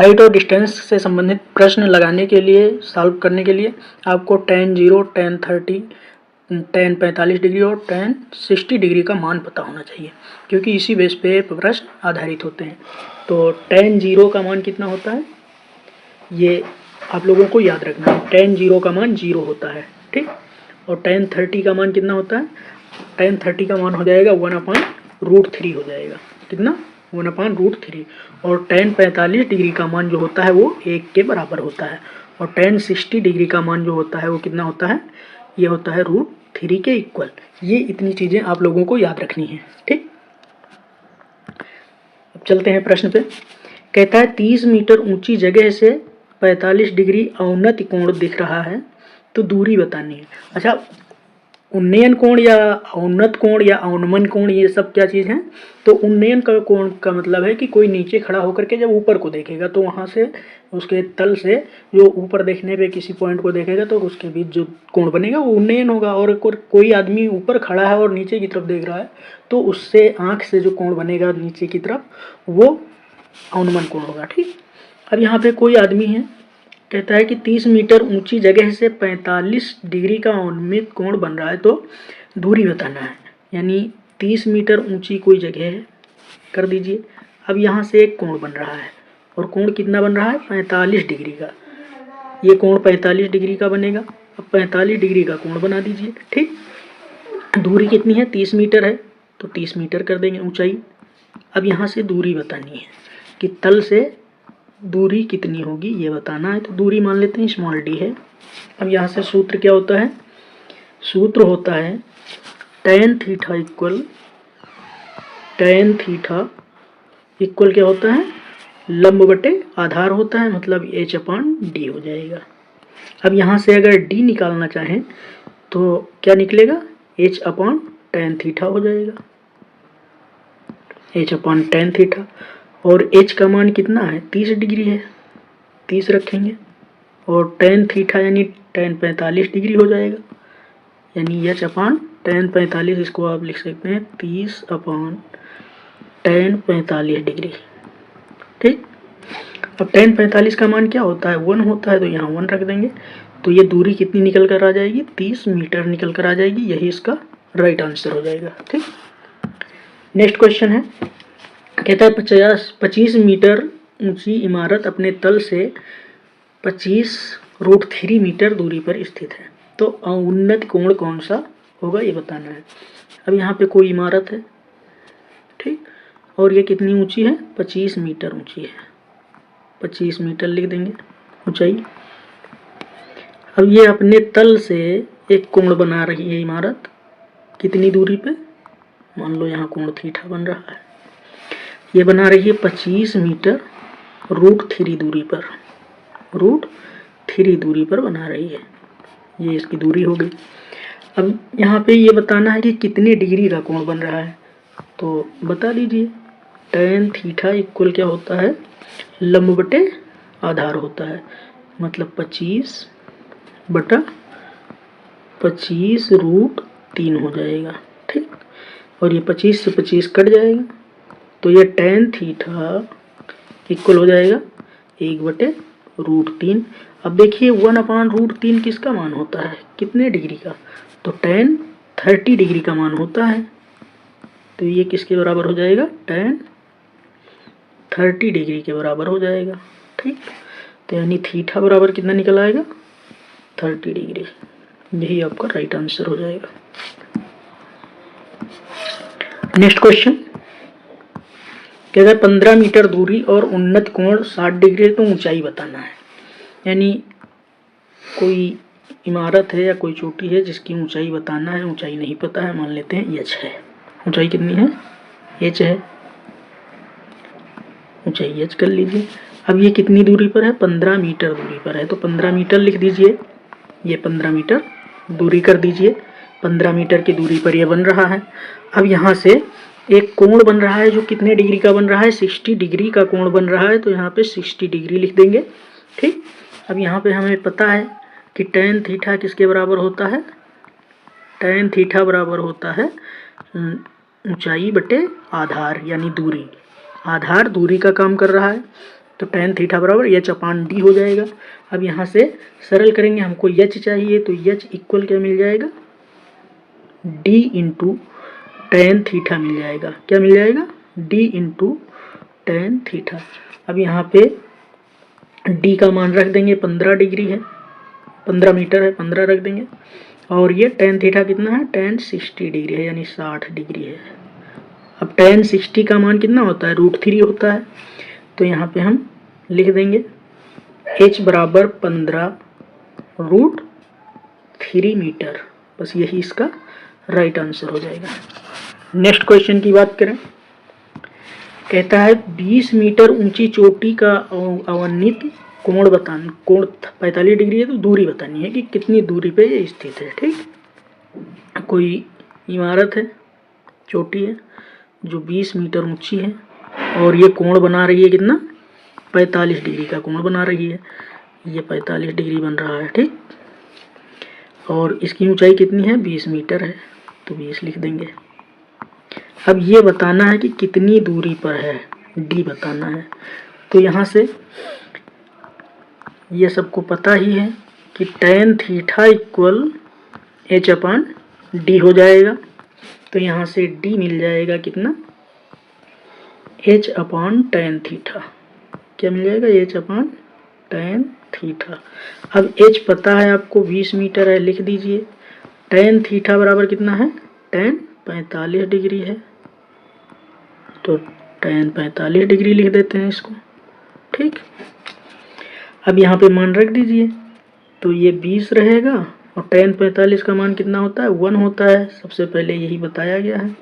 Height और distance से संबंधित प्रश्न लगाने के लिए, सॉल्व करने के लिए आपको tan 0, tan 30, tan 45 डिग्री और tan 60 डिग्री का मान पता होना चाहिए, क्योंकि इसी बेस पे प्रश्न आधारित होते हैं। तो tan 0 का मान कितना होता है, ये आप लोगों को याद रखना है। tan 0 का मान 0 होता है, ठीक। और tan 30 का मान कितना होता है, tan 30 का मान हो जाएगा 1/√3 हो जाएगा। कितना, 1/√3। और tan 45 डिग्री का मान जो होता है वो 1 के बराबर होता है। और tan 60 डिग्री का मान जो होता है वो कितना होता है, ये होता है √3 के इक्वल। ये इतनी चीज़ें आप लोगों को याद रखनी है, ठीक। अब चलते हैं प्रश्न पे। कहता है 30 मीटर ऊंची जगह से 45 डिग्री अवनत कोण दिख रहा है, तो दूरी बतानी है। अच्छा, उन्नयन कोण या अवनत कोण या अवनमन कोण, ये सब क्या चीज़ है। तो उन्नयन का कोण का मतलब है कि कोई नीचे खड़ा होकर के जब ऊपर को देखेगा तो वहाँ से उसके तल से जो ऊपर देखने पे किसी पॉइंट को देखेगा तो उसके बीच जो कोण बनेगा वो उन्नयन होगा। और कोई आदमी ऊपर खड़ा है और नीचे की तरफ देख रहा है तो उससे आँख से जो कोण बनेगा नीचे की तरफ वो अवनमन कोण होगा, ठीक। अब यहाँ पे कोई आदमी है, कहता है कि 30 मीटर ऊंची जगह से 45 डिग्री का अवनमित कोण बन रहा है, तो दूरी बताना है। यानी 30 मीटर ऊंची कोई जगह है, कर दीजिए। अब यहाँ से एक कोण बन रहा है और कोण कितना बन रहा है, 45 डिग्री का। ये कोण 45 डिग्री का बनेगा। अब 45 डिग्री का कोण बना दीजिए, ठीक। दूरी कितनी है, 30 मीटर है, तो 30 मीटर कर देंगे ऊंचाई। अब यहाँ से दूरी बतानी है कि तल से दूरी कितनी होगी, ये बताना है। तो दूरी मान लेते हैं d है। अब यहाँ से सूत्र क्या होता है, सूत्र होता है tan थीटा इक्वल क्या होता है, लंब बटे आधार होता है, मतलब h/d हो जाएगा। अब यहाँ से अगर d निकालना चाहें तो क्या निकलेगा, h/tan थीटा हो जाएगा, h/tan थीटा। और h का मान कितना है, 30 डिग्री है, 30 रखेंगे। और tan थीटा यानी tan 45 डिग्री हो जाएगा, यानी h/tan 45, इसको आप लिख सकते हैं 30/tan 45 डिग्री, ठीक। अब tan 45 का मान क्या होता है, 1 होता है, तो यहाँ 1 रख देंगे। तो ये दूरी कितनी निकल कर आ जाएगी, 30 मीटर निकल कर आ जाएगी। यही इसका राइट आंसर हो जाएगा, ठीक। नेक्स्ट क्वेश्चन है, कहता है 25 मीटर ऊंची इमारत अपने तल से 25√3 मीटर दूरी पर स्थित है, तो अवनत कोण कौन सा होगा, ये बताना है। अब यहाँ पे कोई इमारत है, ठीक, और ये कितनी ऊंची है, 25 मीटर ऊंची है, 25 मीटर लिख देंगे ऊंचाई। अब ये अपने तल से एक कोण बना रही है इमारत, कितनी दूरी पे, मान लो यहाँ कोण थीटा बन रहा है, ये बना रही है 25 मीटर √3 दूरी पर, √3 दूरी पर बना रही है। ये इसकी दूरी हो गई। अब यहाँ पे ये बताना है कि कितने डिग्री का कोण बन रहा है, तो बता दीजिए। tan थीटा इक्वल क्या होता है, लंब बटे आधार होता है, मतलब 25/25√3 हो जाएगा, ठीक। और ये 25 से 25 कट जाएगा, तो ये tan थीटा इक्वल हो जाएगा 1/√3। अब देखिए 1/√3 किसका मान होता है, कितने डिग्री का, तो tan 30 डिग्री का मान होता है। तो ये किसके बराबर हो जाएगा, tan 30 डिग्री के बराबर हो जाएगा, ठीक। तो यानी थीटा बराबर कितना निकल आएगा, 30 डिग्री। यही आपका राइट आंसर हो जाएगा। नेक्स्ट क्वेश्चन, क्या है 15 मीटर दूरी और उन्नत कोण 60 डिग्री, तो ऊंचाई बताना है। यानी कोई इमारत है या कोई चोटी है जिसकी ऊंचाई बताना है। ऊंचाई नहीं पता है, मान लेते हैं h है। ऊंचाई कितनी है, h है, ऊंचाई h कर लीजिए। अब ये कितनी दूरी पर है, 15 मीटर दूरी पर है, तो 15 मीटर लिख दीजिए। ये 15 मीटर दूरी कर दीजिए, 15 मीटर की दूरी पर ये बन रहा है। अब यहाँ से एक कोण बन रहा है जो कितने डिग्री का बन रहा है, 60 डिग्री का कोण बन रहा है, तो यहाँ पे 60 डिग्री लिख देंगे, ठीक। अब यहाँ पे हमें पता है कि tan थीटा किसके बराबर होता है, tan थीटा बराबर होता है ऊंचाई बटे आधार, यानी दूरी। आधार दूरी का काम कर रहा है, तो tan थीटा बराबर एच अपान डी हो जाएगा। अब यहाँ से सरल करेंगे, हमको एच चाहिए तो एच इक्वल क्या मिल जाएगा, डी इंटू टेन थीटा मिल जाएगा। क्या मिल जाएगा, डी इंटू टेन थीटा। अब यहाँ पे डी का मान रख देंगे 15 डिग्री है, 15 मीटर है, 15 रख देंगे। और ये टेन थीटा कितना है, टेन 60 डिग्री है, यानी 60 डिग्री है। अब टेन 60 का मान कितना होता है, √3 होता है। तो यहाँ पे हम लिख देंगे h बराबर 15√3 मीटर। बस यही इसका राइट आंसर हो जाएगा। नेक्स्ट क्वेश्चन की बात करें, कहता है 20 मीटर ऊंची चोटी का अवन्नित कोण बताना। कोण 45 डिग्री है, तो दूरी बतानी है कि कितनी दूरी पे ये स्थित है। ठीक, कोई इमारत है, चोटी है जो 20 मीटर ऊंची है और ये कोण बना रही है कितना, 45 डिग्री का कोण बना रही है। ये 45 डिग्री बन रहा है। ठीक, और इसकी ऊंचाई कितनी है, 20 मीटर है, तो 20 लिख देंगे। अब ये बताना है कि कितनी दूरी पर है, डी बताना है। तो यहाँ से ये सबको पता ही है कि tan थीटा इक्वल एच अपान डी हो जाएगा। तो यहाँ से डी मिल जाएगा कितना, एच अपान tan थीटा। क्या मिल जाएगा, एच अपान tan थीटा। अब एच पता है आपको 20 मीटर है, लिख दीजिए। tan थीटा बराबर कितना है, tan 45 डिग्री है, तो tan 45 डिग्री लिख देते हैं इसको। ठीक, अब यहाँ पे मान रख दीजिए, तो ये 20 रहेगा और tan 45 का मान कितना होता है, 1 होता है। सबसे पहले यही बताया गया है।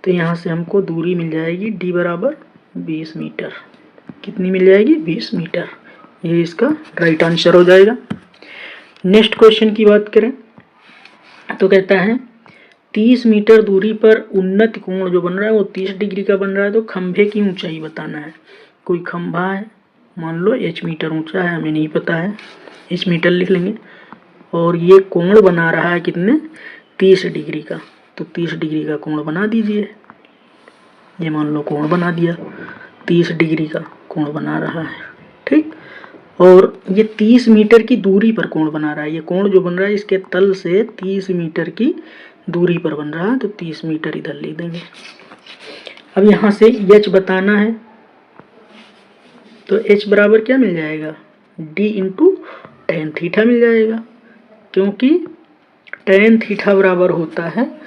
तो यहाँ से हमको दूरी मिल जाएगी d बराबर 20 मीटर। कितनी मिल जाएगी, 20 मीटर। ये इसका राइट आंसर हो जाएगा। नेक्स्ट क्वेश्चन की बात करें तो कहता है 30 मीटर दूरी पर उन्नत कोण जो बन रहा है वो 30 डिग्री का बन रहा है। तो खंभे की ऊंचाई बताना है। कोई खंभा है, मान लो h मीटर ऊंचा है, हमें नहीं पता है, h मीटर लिख लेंगे। और ये कोण बना रहा है कितने, 30 डिग्री का। तो 30 डिग्री का कोण बना दीजिए। ये मान लो कोण बना दिया, 30 डिग्री का कोण बना रहा है। ठीक, और ये 30 मीटर की दूरी पर कोण बना रहा है। ये कोण जो बन रहा है इसके तल से 30 मीटर की दूरी पर बन रहा है, तो 30 मीटर इधर लिख देंगे। अब यहाँ से h बताना है, तो h बराबर क्या मिल जाएगा, d इंटू टेन थीटा मिल जाएगा, क्योंकि टेन थीटा बराबर होता है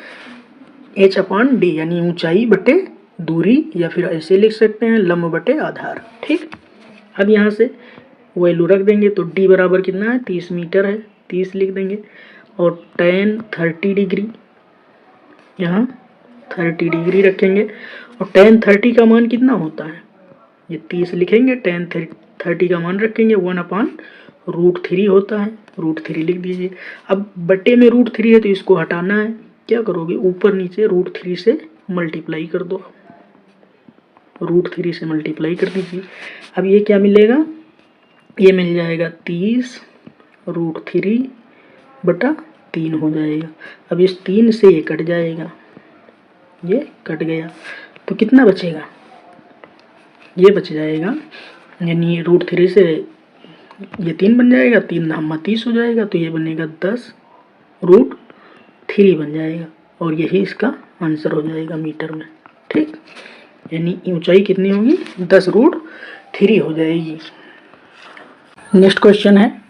h अपान डी, यानी ऊंचाई बटे दूरी, या फिर ऐसे लिख सकते हैं लंब बटे आधार। ठीक, अब यहाँ से वैल्यू रख देंगे, तो d बराबर कितना है, 30 मीटर है, 30 लिख देंगे। और tan 30 डिग्री, यहाँ 30 डिग्री रखेंगे। और tan 30 का मान कितना होता है, ये 30 लिखेंगे, tan 30 का मान रखेंगे, 1 अपान √3 होता है, √3 लिख दीजिए। अब बटे में √3 है तो इसको हटाना है। क्या करोगे, ऊपर नीचे √3 से मल्टीप्लाई कर दो, √3 से मल्टीप्लाई कर दीजिए। अब ये क्या मिलेगा, ये मिल जाएगा 30 √3/3 हो जाएगा। अब इस 3 से ये कट जाएगा, ये कट गया, तो कितना बचेगा, ये बच जाएगा, यानी √3 से ये 3 बन जाएगा, 3 9 30 हो जाएगा, तो ये बनेगा 10√3 बन जाएगा। और यही इसका आंसर हो जाएगा मीटर में। ठीक, यानी ऊंचाई कितनी होगी, 10√3 हो जाएगी। नेक्स्ट क्वेश्चन है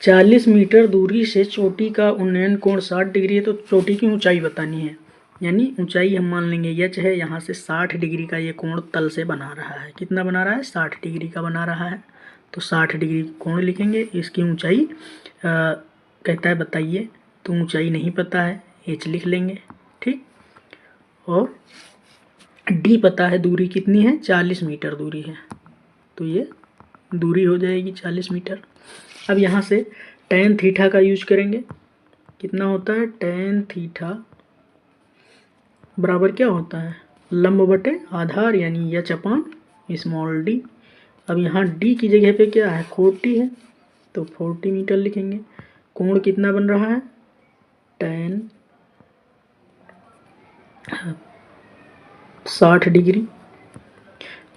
40 मीटर दूरी से चोटी का उन्नयन कोण 60 डिग्री है। तो चोटी की ऊंचाई बतानी है, यानी ऊंचाई हम मान लेंगे h है, यहाँ से 60 डिग्री का ये कोण तल से बना रहा है। कितना बना रहा है, 60 डिग्री का बना रहा है, तो 60 डिग्री कोण लिखेंगे। इसकी ऊंचाई कहता है बताइए, तो ऊंचाई नहीं पता है, h लिख लेंगे। ठीक, और d पता है, दूरी कितनी है, 40 मीटर दूरी है, तो ये दूरी हो जाएगी 40 मीटर। अब यहाँ से tan थीटा का यूज करेंगे। कितना होता है, tan थीटा बराबर क्या होता है, लंब बटे आधार, यानी h अपान स्मॉल d। अब यहाँ d की जगह पे क्या है, 40 है, तो 40 मीटर लिखेंगे। कोण कितना बन रहा है, tan 60 डिग्री,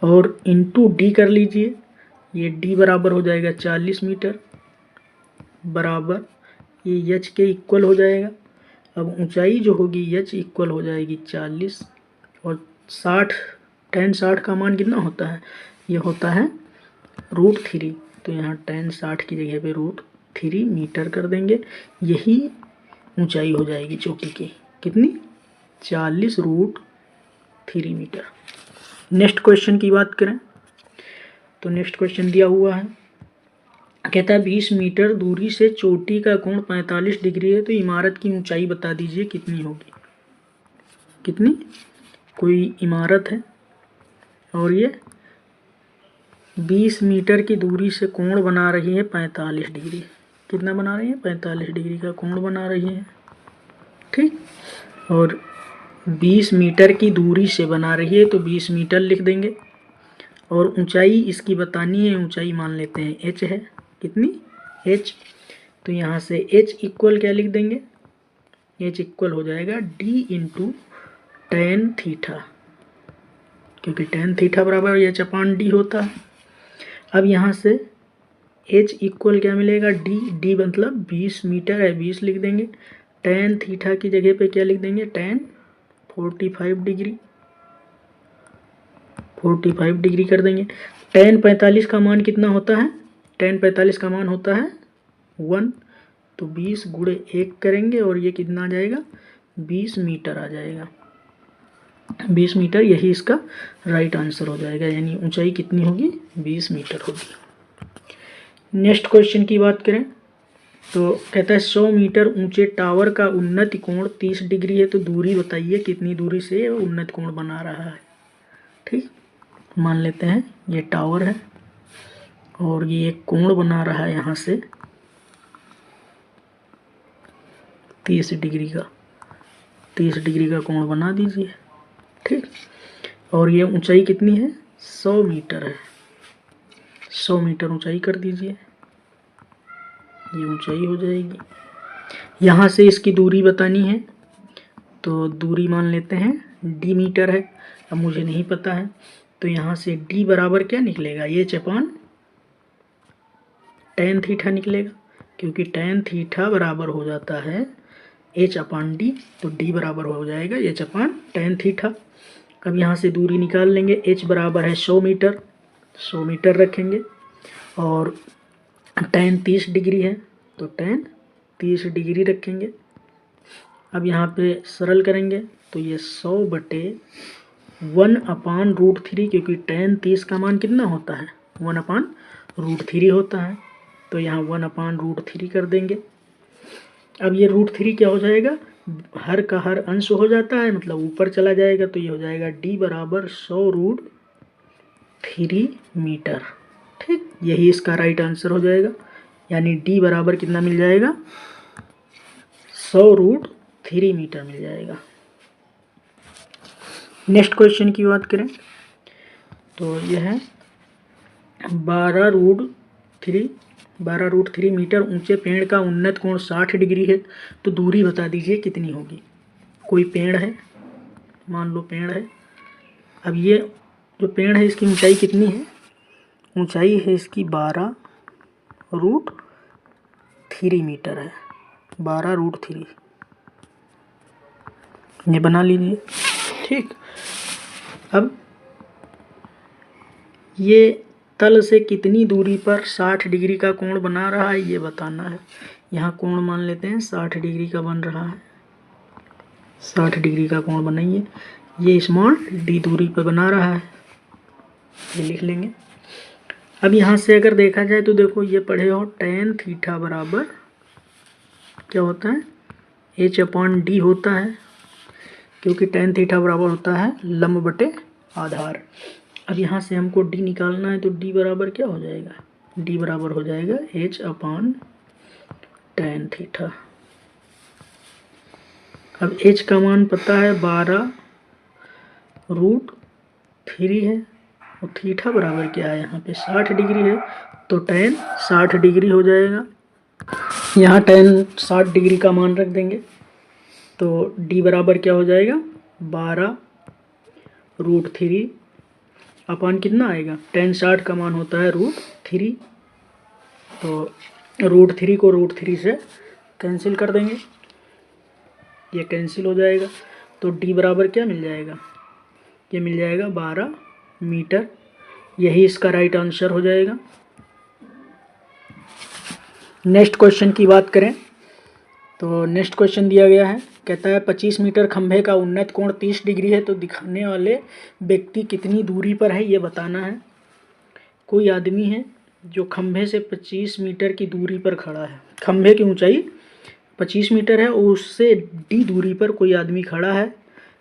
और इंटू d कर लीजिए, ये d बराबर हो जाएगा 40 मीटर, बराबर ये h के इक्वल हो जाएगा। अब ऊंचाई जो होगी h इक्वल हो जाएगी 40 और 60, tan 60 का मान कितना होता है, ये होता है √3। तो यहाँ tan 60 की जगह पे √3 मीटर कर देंगे। यही ऊंचाई हो जाएगी चौकी की, कितनी, 40√3 मीटर। नेक्स्ट क्वेश्चन की बात करें तो नेक्स्ट क्वेश्चन दिया हुआ है, कहता है 20 मीटर दूरी से चोटी का कोण 45 डिग्री है, तो इमारत की ऊंचाई बता दीजिए कितनी होगी। कितनी, कोई इमारत है और ये 20 मीटर की दूरी से कोण बना रही है 45 डिग्री। कितना बना रही है, 45 डिग्री का कोण बना रही है, ठीक। और 20 मीटर की दूरी से बना रही है तो 20 मीटर लिख देंगे। और ऊंचाई इसकी बतानी है, ऊंचाई मान लेते हैं h है, कितनी, h। तो यहाँ से h इक्वल क्या लिख देंगे, h इक्वल हो जाएगा d इंटू tan थीटा, क्योंकि tan थीटा बराबर h/d होता है। अब यहाँ से h इक्वल क्या मिलेगा, d मतलब 20 मीटर है, 20 लिख देंगे। tan थीटा की जगह पे क्या लिख देंगे, tan 45 डिग्री, 45 डिग्री कर देंगे। tan 45 का मान कितना होता है, tan 45 का मान होता है 1, तो 20 गुणे 1 करेंगे और ये कितना आ जाएगा, 20 मीटर आ जाएगा। 20 मीटर यही इसका राइट आंसर हो जाएगा, यानी ऊंचाई कितनी होगी, 20 मीटर होगी। नेक्स्ट क्वेश्चन की बात करें तो कहता है 100 मीटर ऊंचे टावर का उन्नत कोण 30 डिग्री है, तो दूरी बताइए कितनी दूरी से उन्नत कोण बना रहा है, ठीक। मान लेते हैं ये टावर है और ये एक कोण बना रहा है यहाँ से 30 डिग्री का, 30 डिग्री का कोण बना दीजिए, ठीक। और ये ऊंचाई कितनी है, 100 मीटर है, 100 मीटर ऊंचाई कर दीजिए, ये ऊंचाई हो जाएगी। यहाँ से इसकी दूरी बतानी है, तो दूरी मान लेते हैं d मीटर है। अब मुझे नहीं पता है, तो यहाँ से d बराबर क्या निकलेगा, h/tan थीटा निकलेगा, क्योंकि tan थीटा बराबर हो जाता है h/d, तो d बराबर हो जाएगा h/tan थीटा। अब यहाँ से दूरी निकाल लेंगे, h बराबर है 100 मीटर, 100 मीटर रखेंगे और tan 30 डिग्री है तो tan 30 डिग्री रखेंगे। अब यहाँ पे सरल करेंगे तो ये 100/1/√3, क्योंकि tan 30 का मान कितना होता है, 1/√3 होता है, तो यहाँ 1/√3 कर देंगे। अब ये √3 क्या हो जाएगा, हर का हर अंश हो जाता है, मतलब ऊपर चला जाएगा, तो ये हो जाएगा d बराबर 100√3 मीटर, ठीक। यही इसका राइट आंसर हो जाएगा, यानी d बराबर कितना मिल जाएगा, 100√3 मीटर मिल जाएगा। नेक्स्ट क्वेश्चन की बात करें तो यह है 12√3 मीटर ऊंचे पेड़ का उन्नत कोण 60 डिग्री है, तो दूरी बता दीजिए कितनी होगी। कोई पेड़ है, मान लो पेड़ है। अब ये जो पेड़ है इसकी ऊंचाई कितनी है, ऊंचाई है इसकी 12√3 मीटर है, 12√3, ये बना लीजिए, ठीक। अब ये तल से कितनी दूरी पर 60 डिग्री का कोण बना रहा है ये बताना है। यहाँ कोण मान लेते हैं 60 डिग्री का बन रहा है, 60 डिग्री का कोण बनाइए, ये स्मॉल d दूरी पर बना रहा है, ये लिख लेंगे। अब यहाँ से अगर देखा जाए तो देखो ये पढ़े हो tan थीटा बराबर क्या होता है, h/d होता है, क्योंकि tan थीटा बराबर होता है लंब बटे आधार। अब यहाँ से हमको d निकालना है, तो d बराबर क्या हो जाएगा, d बराबर हो जाएगा h/tan थीटा। अब h का मान पता है 12√3 है और थीटा बराबर क्या है, यहाँ पे 60 डिग्री है, तो tan 60 डिग्री हो जाएगा। यहाँ tan 60 डिग्री का मान रख देंगे, तो d बराबर क्या हो जाएगा, 12√3 अपान कितना आएगा, tan 60 का मान होता है √3, तो √3 को √3 से कैंसिल कर देंगे, ये कैंसिल हो जाएगा। तो d बराबर क्या मिल जाएगा, ये मिल जाएगा 12 मीटर। यही इसका राइट आंसर हो जाएगा। नेक्स्ट क्वेश्चन की बात करें तो नेक्स्ट क्वेश्चन दिया गया है, कहता है 25 मीटर खंभे का उन्नत कोण 30 डिग्री है, तो दिखाने वाले व्यक्ति कितनी दूरी पर है ये बताना है। कोई आदमी है जो खंभे से 25 मीटर की दूरी पर खड़ा है, खंभे की ऊंचाई 25 मीटर है और उससे d दूरी पर कोई आदमी खड़ा है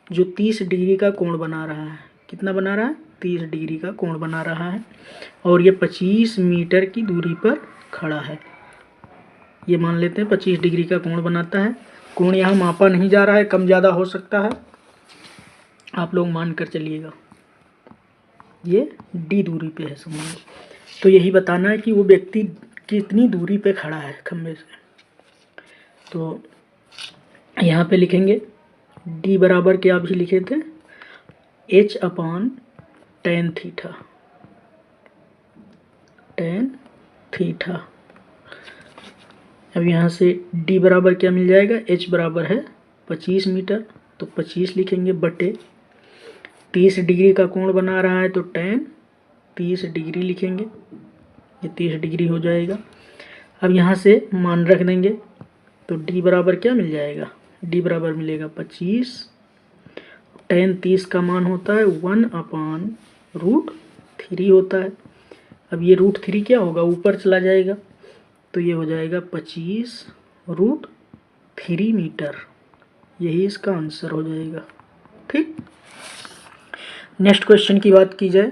जो 30 डिग्री का कोण बना रहा है। कितना बना रहा है, 30 डिग्री का कोण बना रहा है, और ये 25 मीटर की दूरी पर खड़ा है। ये मान लेते हैं 25 डिग्री का कोण बनाता है। कोण यहाँ मापा नहीं जा रहा है, कम ज़्यादा हो सकता है, आप लोग मान कर चलिएगा। ये d दूरी पे है समझ। तो यही बताना है कि वो व्यक्ति कितनी दूरी पे खड़ा है खंभे से। तो यहाँ पे लिखेंगे d बराबर क्या अभी लिखे थे, h/tan थीटा, tan थीटा। अब यहाँ से d बराबर क्या मिल जाएगा, h बराबर है 25 मीटर, तो 25 लिखेंगे बटे 30 डिग्री का कोण बना रहा है तो tan 30 डिग्री लिखेंगे, ये 30 डिग्री हो जाएगा। अब यहाँ से मान रख देंगे तो d बराबर क्या मिल जाएगा, d बराबर मिलेगा 25, tan 30 का मान होता है 1/√3 होता है। अब ये √3 क्या होगा, ऊपर चला जाएगा, तो ये हो जाएगा 25√3 मीटर। यही इसका आंसर हो जाएगा। ठीक, नेक्स्ट क्वेश्चन की बात की जाए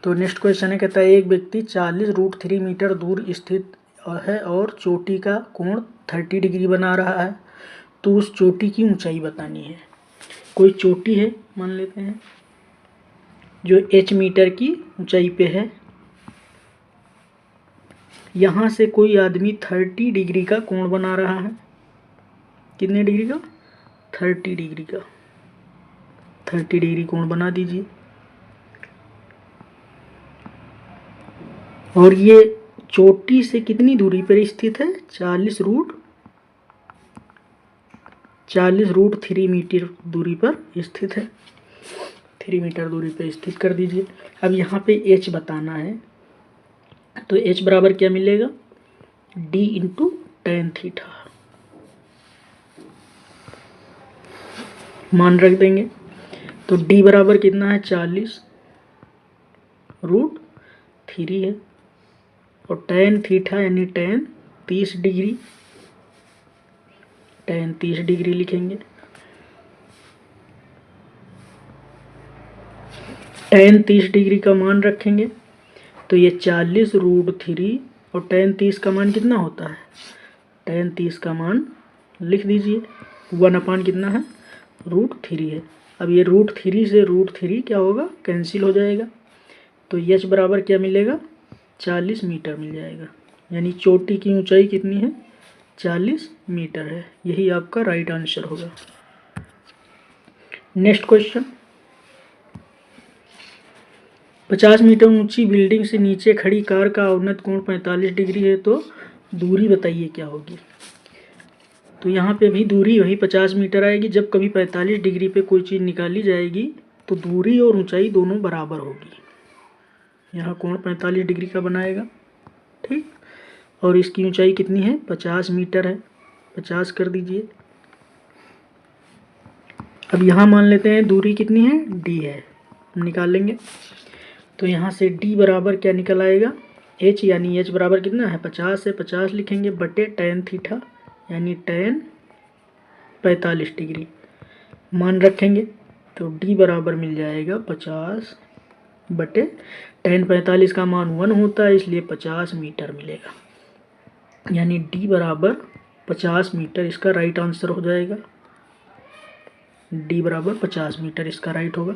तो नेक्स्ट क्वेश्चन है, कहता है एक व्यक्ति 40√3 मीटर दूर स्थित है और चोटी का कोण 30 डिग्री बना रहा है, तो उस चोटी की ऊंचाई बतानी है। कोई चोटी है मान लेते हैं जो h मीटर की ऊंचाई पे है, यहाँ से कोई आदमी 30 डिग्री का कोण बना रहा है। कितने डिग्री का, 30 डिग्री का, 30 डिग्री कोण बना दीजिए। और ये चोटी से कितनी दूरी पर स्थित है, 40√3 मीटर दूरी पर स्थित है, 3 मीटर दूरी पर स्थित कर दीजिए। अब यहाँ पे h बताना है, तो h बराबर क्या मिलेगा, d × tan थीटा, मान रख देंगे। तो d बराबर कितना है, 40√3 है, और tan थीटा यानी tan 30 डिग्री, tan 30 डिग्री लिखेंगे। tan 30 डिग्री का मान रखेंगे तो ये 40√3 और tan 30 का मान कितना होता है, tan 30 का मान लिख दीजिए 1/, कितना है, √3 है। अब ये √3 से √3 क्या होगा, कैंसिल हो जाएगा, तो h बराबर क्या मिलेगा, 40 मीटर मिल जाएगा। यानी चोटी की ऊंचाई कितनी है, 40 मीटर है। यही आपका राइट आंसर होगा। नेक्स्ट क्वेश्चन, 50 मीटर ऊंची बिल्डिंग से नीचे खड़ी कार का अवनत कोण 45 डिग्री है, तो दूरी बताइए क्या होगी। तो यहाँ पे भी दूरी वही 50 मीटर आएगी। जब कभी 45 डिग्री पे कोई चीज़ निकाली जाएगी तो दूरी और ऊंचाई दोनों बराबर होगी। यहाँ कोण 45 डिग्री का बनाएगा, ठीक, और इसकी ऊंचाई कितनी है, 50 मीटर है, 50 कर दीजिए। अब यहाँ मान लेते हैं दूरी कितनी है, d है, हम निकाल लेंगे। तो यहाँ से d बराबर क्या निकल आएगा, h, यानी h बराबर कितना है, 50 से 50 लिखेंगे बटे tan थीटा यानी tan 45 डिग्री, मान रखेंगे तो d बराबर मिल जाएगा 50 बटे tan 45 का मान 1 होता है, इसलिए 50 मीटर मिलेगा। यानी d बराबर 50 मीटर इसका राइट आंसर हो जाएगा। d बराबर 50 मीटर इसका राइट होगा।